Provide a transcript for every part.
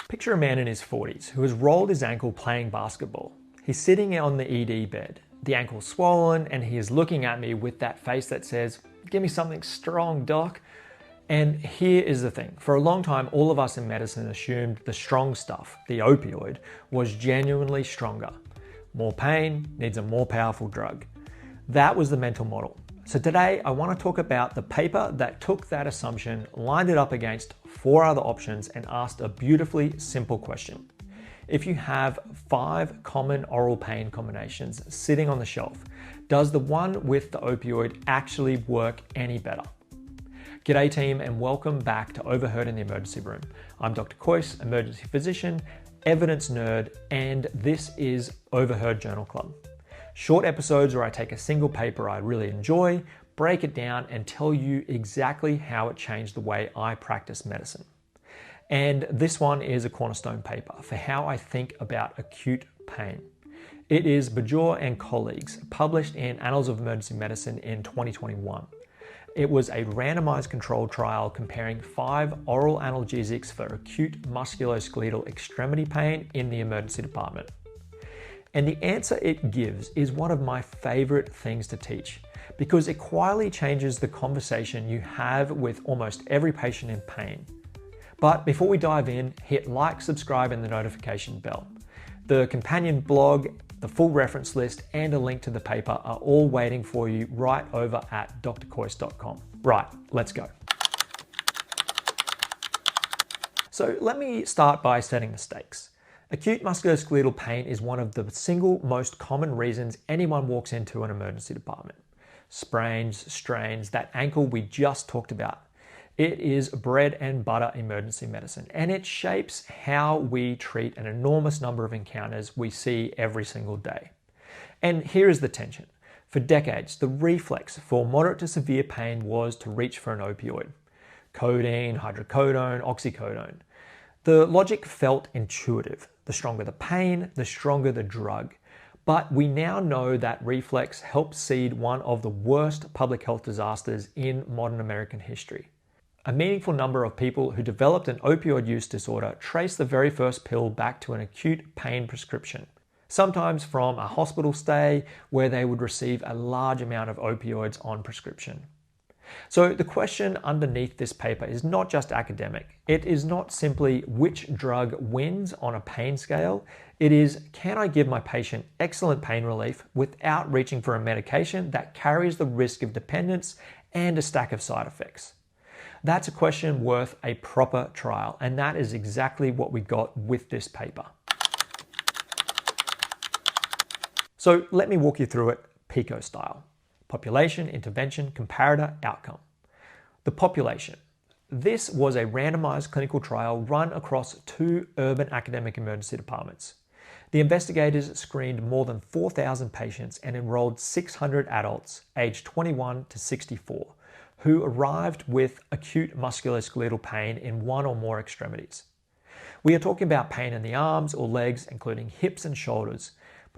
Picture a man in his 40s who has rolled his ankle playing basketball. He's sitting on the ED bed. The ankle's swollen and he is looking at me with that face that says, "Give me something strong, doc." And here is the thing. For a long time, all of us in medicine assumed the strong stuff, the opioid, was genuinely stronger. More pain needs a more powerful drug. That was the mental model. So today I want to talk about the paper that took that assumption, lined it up against 4 other options and asked a beautifully simple question. If you have 5 common oral pain combinations sitting on the shelf, does the one with the opioid actually work any better? G'day team and welcome back to Overheard in the Emergency Room. I'm Dr. Coyce, emergency physician, evidence nerd, and this is Overheard Journal Club. Short episodes where I take a single paper I really enjoy, break it down, and tell you exactly how it changed the way I practice medicine. And this one is a cornerstone paper for how I think about acute pain. It is Bajor and colleagues, published in Annals of Emergency Medicine in 2021. It was a randomized controlled trial comparing 5 oral analgesics for acute musculoskeletal extremity pain in the emergency department. And the answer it gives is one of my favorite things to teach because it quietly changes the conversation you have with almost every patient in pain. But before we dive in, hit like, subscribe, and the notification bell. The companion blog, the full reference list, and a link to the paper are all waiting for you right over at drcoyce.com. Right, let's go. So let me start by setting the stakes. Acute musculoskeletal pain is one of the single most common reasons anyone walks into an emergency department. Sprains, strains, that ankle we just talked about. It is bread and butter emergency medicine, and it shapes how we treat an enormous number of encounters we see every single day. And here is the tension. For decades, the reflex for moderate to severe pain was to reach for an opioid. Codeine, hydrocodone, oxycodone. The logic felt intuitive. The stronger the pain, the stronger the drug. But we now know that reflex helped seed one of the worst public health disasters in modern American history. A meaningful number of people who developed an opioid use disorder traced the very first pill back to an acute pain prescription, sometimes from a hospital stay where they would receive a large amount of opioids on prescription. So the question underneath this paper is not just academic. It is not simply which drug wins on a pain scale. It is, can I give my patient excellent pain relief without reaching for a medication that carries the risk of dependence and a stack of side effects? That's a question worth a proper trial, and that is exactly what we got with this paper. So let me walk you through it PICO style. Population, intervention, comparator, outcome. The population. This was a randomized clinical trial run across 2 urban academic emergency departments. The investigators screened more than 4,000 patients and enrolled 600 adults aged 21 to 64 who arrived with acute musculoskeletal pain in one or more extremities. We are talking about pain in the arms or legs, including hips and shoulders.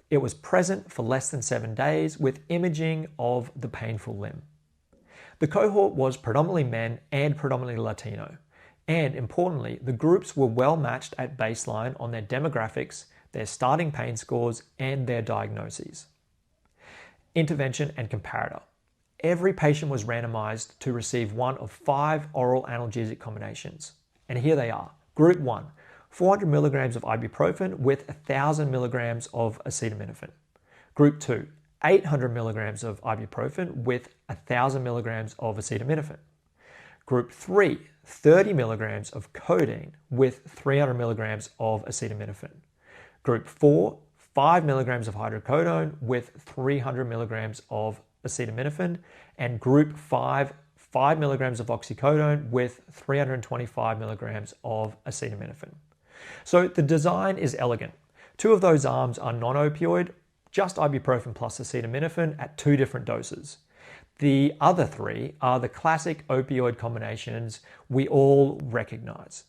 It was present for less than 7 days with imaging of the painful limb. The cohort was predominantly men and predominantly Latino. And importantly, the groups were well matched at baseline on their demographics, their starting pain scores, and their diagnoses. Intervention and comparator. Every patient was randomized to receive one of 5 oral analgesic combinations. And here they are. Group 1. 400 milligrams of ibuprofen with 1,000 milligrams of acetaminophen. Group 2, 800 milligrams of ibuprofen with 1,000 milligrams of acetaminophen. Group 3, 30 milligrams of codeine with 300 milligrams of acetaminophen. Group 4, 5 milligrams of hydrocodone with 300 milligrams of acetaminophen. And Group 5, 5 milligrams of oxycodone with 325 milligrams of acetaminophen. So the design is elegant. 2 of those arms are non-opioid, just ibuprofen plus acetaminophen at 2 different doses. The other 3 are the classic opioid combinations we all recognize.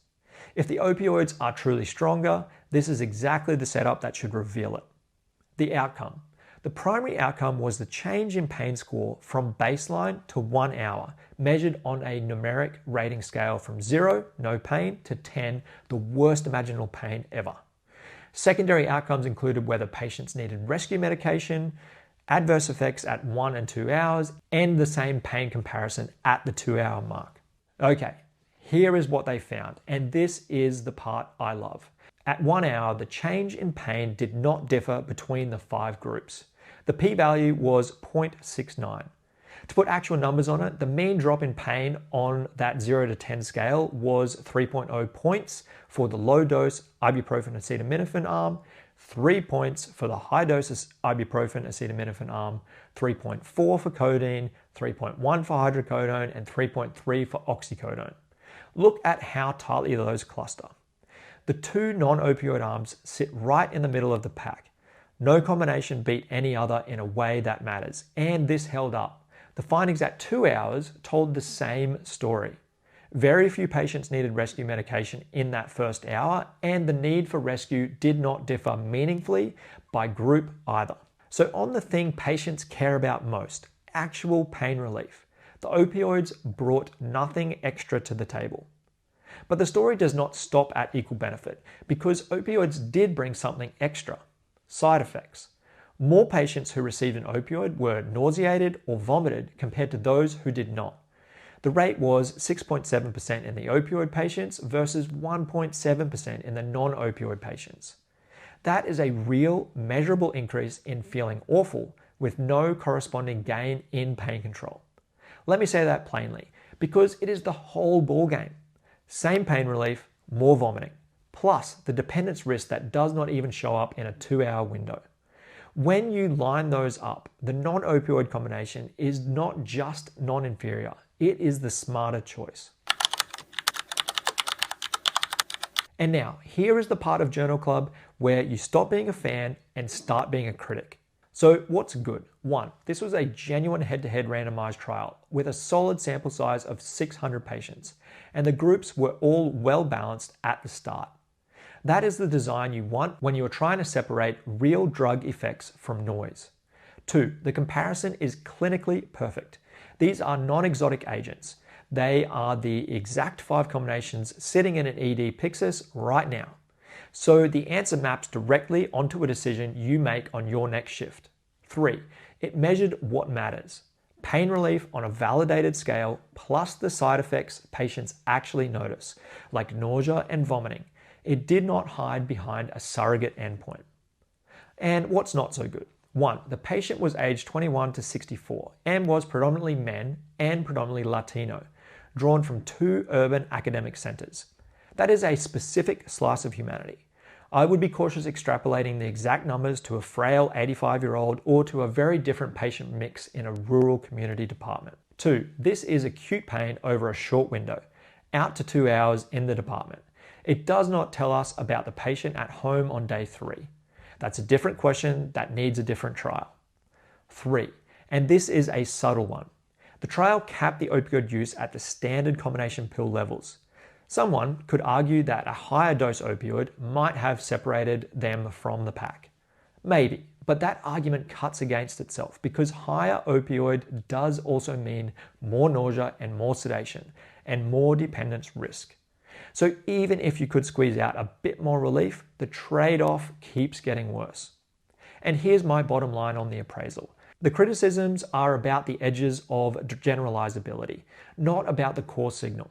If the opioids are truly stronger, this is exactly the setup that should reveal it. The outcome. The primary outcome was the change in pain score from baseline to 1 hour, measured on a numeric rating scale from 0, no pain, to 10, the worst imaginable pain ever. Secondary outcomes included whether patients needed rescue medication, adverse effects at 1 and 2 hours, and the same pain comparison at the 2-hour mark. Okay, here is what they found, and this is the part I love. At 1 hour, the change in pain did not differ between the 5 groups. The p-value was 0.69. To put actual numbers on it, the mean drop in pain on that 0 to 10 scale was 3.0 points for the low-dose ibuprofen acetaminophen arm, 3 points for the high-dose ibuprofen acetaminophen arm, 3.4 for codeine, 3.1 for hydrocodone, and 3.3 for oxycodone. Look at how tightly those cluster. The 2 non-opioid arms sit right in the middle of the pack. No combination beat any other in a way that matters, and this held up. The findings at 2 hours told the same story. Very few patients needed rescue medication in that first hour, and the need for rescue did not differ meaningfully by group either. So on the thing patients care about most, actual pain relief, the opioids brought nothing extra to the table. But the story does not stop at equal benefit, because opioids did bring something extra: side effects. More patients who received an opioid were nauseated or vomited compared to those who did not. The rate was 6.7% in the opioid patients versus 1.7% in the non-opioid patients. That is a real, measurable increase in feeling awful with no corresponding gain in pain control. Let me say that plainly, because it is the whole ballgame. Same pain relief, more vomiting, plus the dependence risk that does not even show up in a 2-hour window. When you line those up, the non-opioid combination is not just non-inferior, it is the smarter choice. And now, here is the part of Journal Club where you stop being a fan and start being a critic. So what's good? 1, this was a genuine head-to-head randomized trial with a solid sample size of 600 patients, and the groups were all well balanced at the start. That is the design you want when you are trying to separate real drug effects from noise. 2, the comparison is clinically perfect. These are non-exotic agents. They are the exact 5 combinations sitting in an ED Pyxis right now. So the answer maps directly onto a decision you make on your next shift. 3, it measured what matters: pain relief on a validated scale plus the side effects patients actually notice, like nausea and vomiting. It did not hide behind a surrogate endpoint. And what's not so good? 1, the patient was aged 21 to 64 and was predominantly men and predominantly Latino, drawn from 2 urban academic centers. That is a specific slice of humanity. I would be cautious extrapolating the exact numbers to a frail 85-year-old or to a very different patient mix in a rural community department. 2, this is acute pain over a short window, out to 2 hours in the department. It does not tell us about the patient at home on day 3. That's a different question that needs a different trial. 3, and this is a subtle one. The trial capped the opioid use at the standard combination pill levels. Someone could argue that a higher dose opioid might have separated them from the pack. Maybe, but that argument cuts against itself because higher opioid does also mean more nausea and more sedation and more dependence risk. So even if you could squeeze out a bit more relief, the trade-off keeps getting worse. And here's my bottom line on the appraisal. The criticisms are about the edges of generalizability, not about the core signal.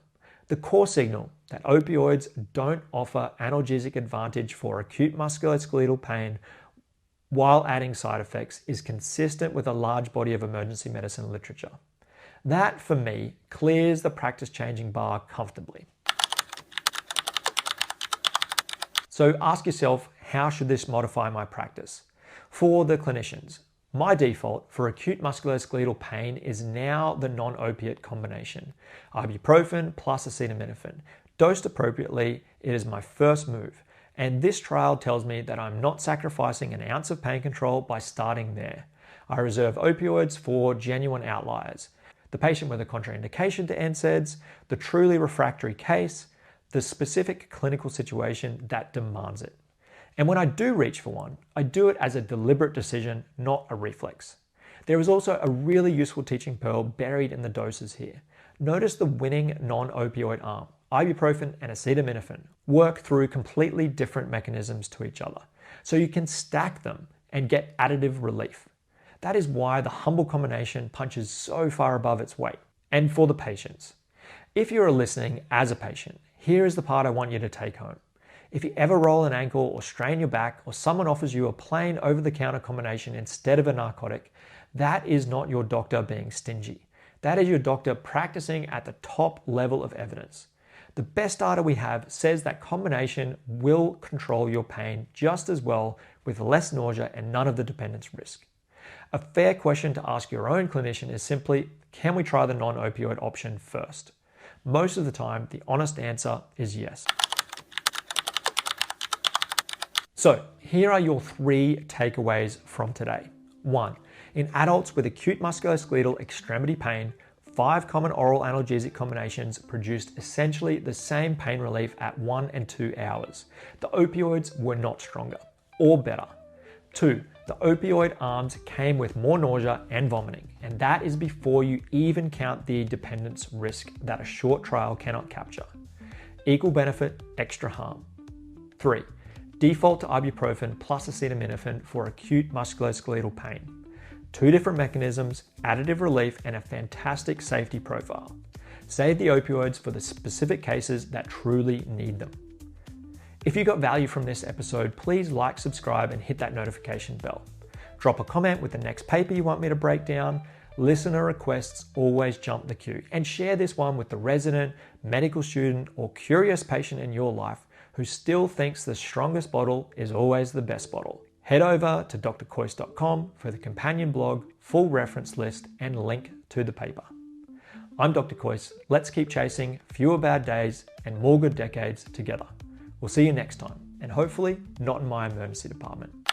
The core signal that opioids don't offer analgesic advantage for acute musculoskeletal pain while adding side effects is consistent with a large body of emergency medicine literature. That, for me, clears the practice-changing bar comfortably. So ask yourself, how should this modify my practice? For the clinicians, my default for acute musculoskeletal pain is now the non-opiate combination, ibuprofen plus acetaminophen. Dosed appropriately, it is my first move, and this trial tells me that I'm not sacrificing an ounce of pain control by starting there. I reserve opioids for genuine outliers, the patient with a contraindication to NSAIDs, the truly refractory case, the specific clinical situation that demands it. And when I do reach for one, I do it as a deliberate decision, not a reflex. There is also a really useful teaching pearl buried in the doses here. Notice the winning non-opioid arm, ibuprofen and acetaminophen, work through completely different mechanisms to each other. So you can stack them and get additive relief. That is why the humble combination punches so far above its weight. And for the patients, if you are listening as a patient, here is the part I want you to take home. If you ever roll an ankle or strain your back, or someone offers you a plain over-the-counter combination instead of a narcotic, that is not your doctor being stingy. That is your doctor practicing at the top level of evidence. The best data we have says that combination will control your pain just as well, with less nausea and none of the dependence risk. A fair question to ask your own clinician is simply, can we try the non-opioid option first? Most of the time, the honest answer is yes. So here are your 3 takeaways from today. 1. In adults with acute musculoskeletal extremity pain, 5 common oral analgesic combinations produced essentially the same pain relief at 1 and 2 hours. The opioids were not stronger or better. 2. The opioid arms came with more nausea and vomiting, and that is before you even count the dependence risk that a short trial cannot capture. Equal benefit, extra harm. 3. Default to ibuprofen plus acetaminophen for acute musculoskeletal pain. 2 different mechanisms, additive relief, and a fantastic safety profile. Save the opioids for the specific cases that truly need them. If you got value from this episode, please like, subscribe, and hit that notification bell. Drop a comment with the next paper you want me to break down. Listener requests always jump the queue. And share this one with the resident, medical student, or curious patient in your life who still thinks the strongest bottle is always the best bottle. Head over to drkois.com for the companion blog, full reference list, and link to the paper. I'm Dr. Kois. Let's keep chasing fewer bad days and more good decades together. We'll see you next time, and hopefully not in my emergency department.